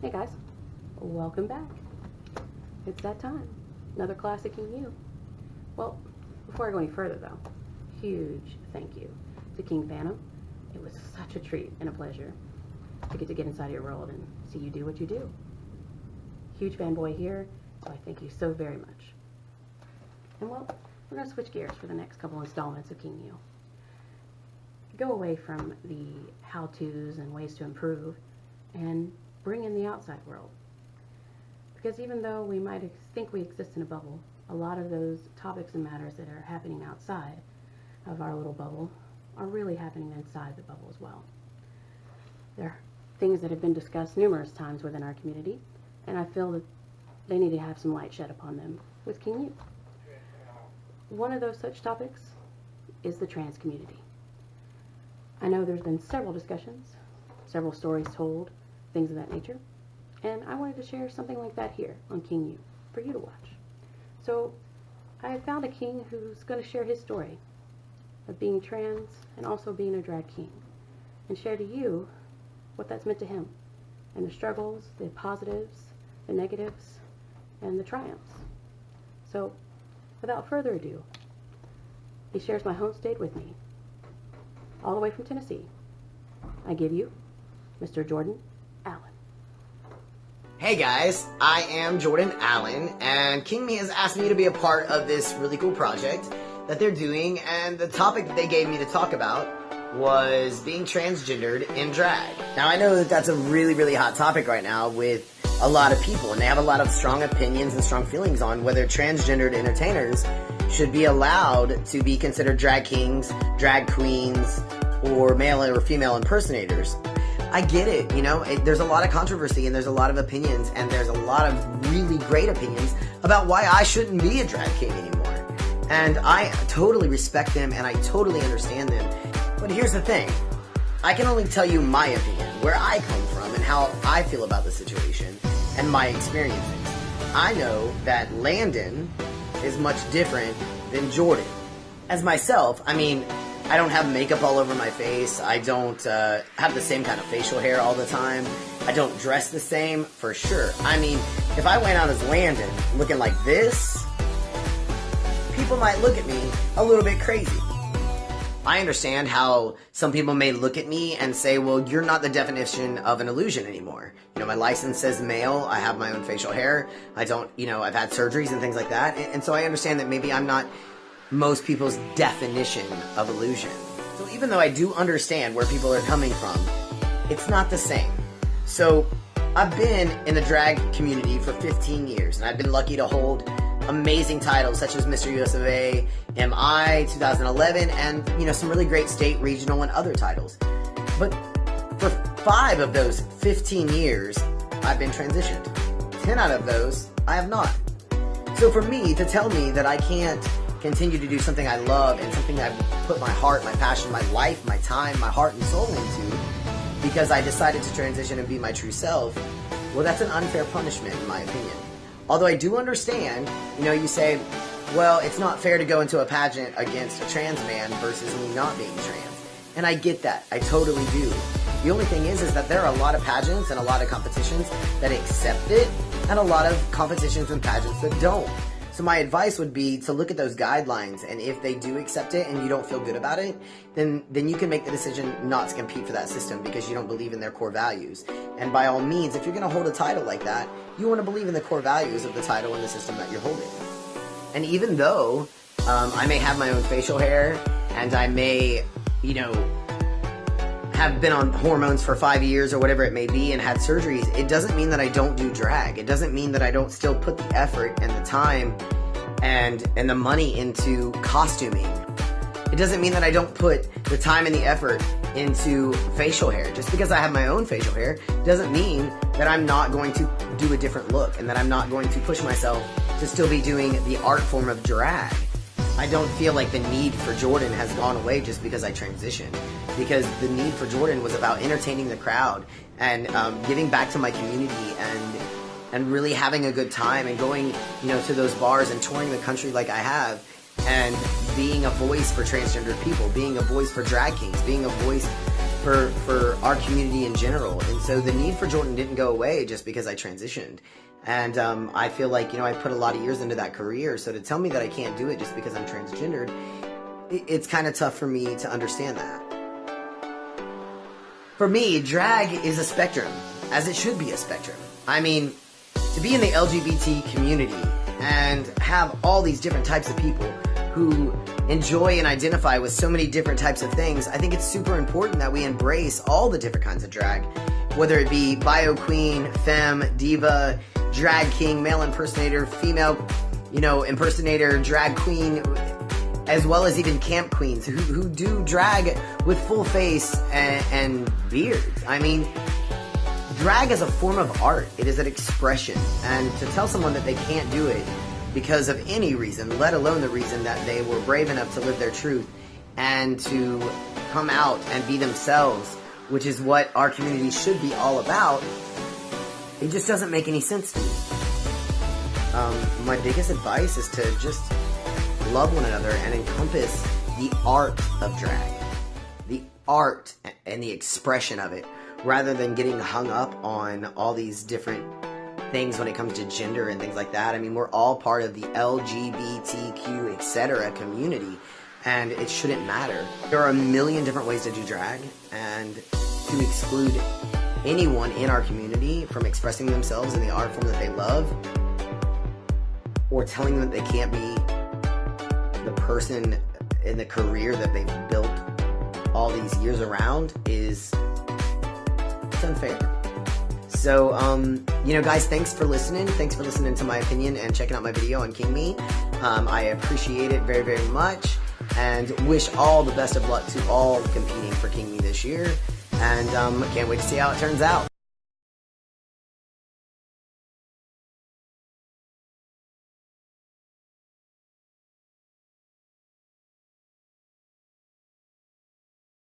Hey guys, welcome back. It's that time. Another classic in you. Well, before I go any further though, huge thank you to King Phantom. It was such a treat and a pleasure to get inside your world and see you do what you do. Huge fanboy here, so I thank you so very much. And well, we're going to switch gears for the next couple installments of King You. Go away from the how-tos and ways to improve and bring in the outside world. Because even though we might think we exist in a bubble, a lot of those topics and matters that are happening outside of our little bubble are really happening inside the bubble as well. There are things that have been discussed numerous times within our community, and I feel that they need to have some light shed upon them with King You. One of those such topics is the trans community. I know there's been several discussions, several stories told, things of that nature, and I wanted to share something like that here on King You for you to watch. So I found a king who's going to share his story of being trans and also being a drag king, and share to you what that's meant to him, and the struggles, the positives, the negatives, and the triumphs. So without further ado, he shares my home state with me, all the way from Tennessee. I give you Mr. Jordan Allen. Hey guys, I am Jordan Allen, and King Me has asked me to be a part of this really cool project that they're doing, and the topic that they gave me to talk about was being transgendered in drag. Now I know that that's a really, really hot topic right now with a lot of people, and they have a lot of strong opinions and strong feelings on whether transgendered entertainers should be allowed to be considered drag kings, drag queens, or male or female impersonators. I get it, you know, there's a lot of controversy and there's a lot of opinions, and there's a lot of really great opinions about why I shouldn't be a drag king anymore. And I totally respect them and I totally understand them. But here's the thing, I can only tell you my opinion, where I come from and how I feel about the situation and my experiences. I know that Landon is much different than Jordan. As myself, I mean, I don't have makeup all over my face. I don't have the same kind of facial hair all the time. I don't dress the same, for sure. I mean, if I went out as Landon looking like this, people might look at me a little bit crazy. I understand how some people may look at me and say, well, you're not the definition of an illusion anymore. You know, my license says male, I have my own facial hair, I don't, you know, I've had surgeries and things like that. And so I understand that maybe I'm not most people's definition of illusion. So even though I do understand where people are coming from, it's not the same. So I've been in the drag community for 15 years, and I've been lucky to hold amazing titles such as Mr. USA, MI 2011, and, you know, some really great state, regional, and other titles. But for 5 of those 15 years, I've been transitioned. 10 out of those, I have not. So for me to tell me that I can't continue to do something I love and something I've put my heart, my passion, my life, my time, my heart and soul into because I decided to transition and be my true self, well, that's an unfair punishment in my opinion. Although I do understand, you know, you say, well, it's not fair to go into a pageant against a trans man versus me not being trans. And I get that. I totally do. The only thing is that there are a lot of pageants and a lot of competitions that accept it and a lot of competitions and pageants that don't. So my advice would be to look at those guidelines, and if they do accept it and you don't feel good about it, then you can make the decision not to compete for that system because you don't believe in their core values. And by all means, if you're going to hold a title like that, you want to believe in the core values of the title and the system that you're holding. And even though I may have my own facial hair and I may, you know, have been on hormones for 5 years or whatever it may be and had surgeries, it doesn't mean that I don't do drag. It doesn't mean that I don't still put the effort and the time and the money into costuming. It doesn't mean that I don't put the time and the effort into facial hair. Just because I have my own facial hair doesn't mean that I'm not going to do a different look and that I'm not going to push myself to still be doing the art form of drag. I don't feel like the need for Jordan has gone away just because I transitioned. Because the need for Jordan was about entertaining the crowd and giving back to my community and really having a good time and going, you know, to those bars and touring the country like I have and being a voice for transgender people, being a voice for drag kings, being a voice for our community in general. And so the need for Jordan didn't go away just because I transitioned. And I feel like, I put a lot of years into that career. So to tell me that I can't do it just because I'm transgendered, it's kind of tough for me to understand that. For me, drag is a spectrum, as it should be a spectrum. I mean, to be in the LGBT community and have all these different types of people who enjoy and identify with so many different types of things, I think it's super important that we embrace all the different kinds of drag, whether it be bio queen, femme, diva, drag king, male impersonator, female, impersonator, drag queen, as well as even camp queens who do drag with full face and beards. I mean, drag is a form of art. It is an expression. And to tell someone that they can't do it because of any reason, let alone the reason that they were brave enough to live their truth and to come out and be themselves, which is what our community should be all about, it just doesn't make any sense to me. My biggest advice is to just love one another and encompass the art of drag, the art and the expression of it, rather than getting hung up on all these different things when it comes to gender and things like that. I mean, we're all part of the LGBTQ, etc. community, and it shouldn't matter. There are a million different ways to do drag, and to exclude anyone in our community from expressing themselves in the art form that they love, or telling them that they can't be the person in the career that they've built all these years around, it's unfair. So, guys, thanks for listening. Thanks for listening to my opinion and checking out my video on King Me. I appreciate it very, very much, and wish all the best of luck to all competing for King Me this year. And can't wait to see how it turns out.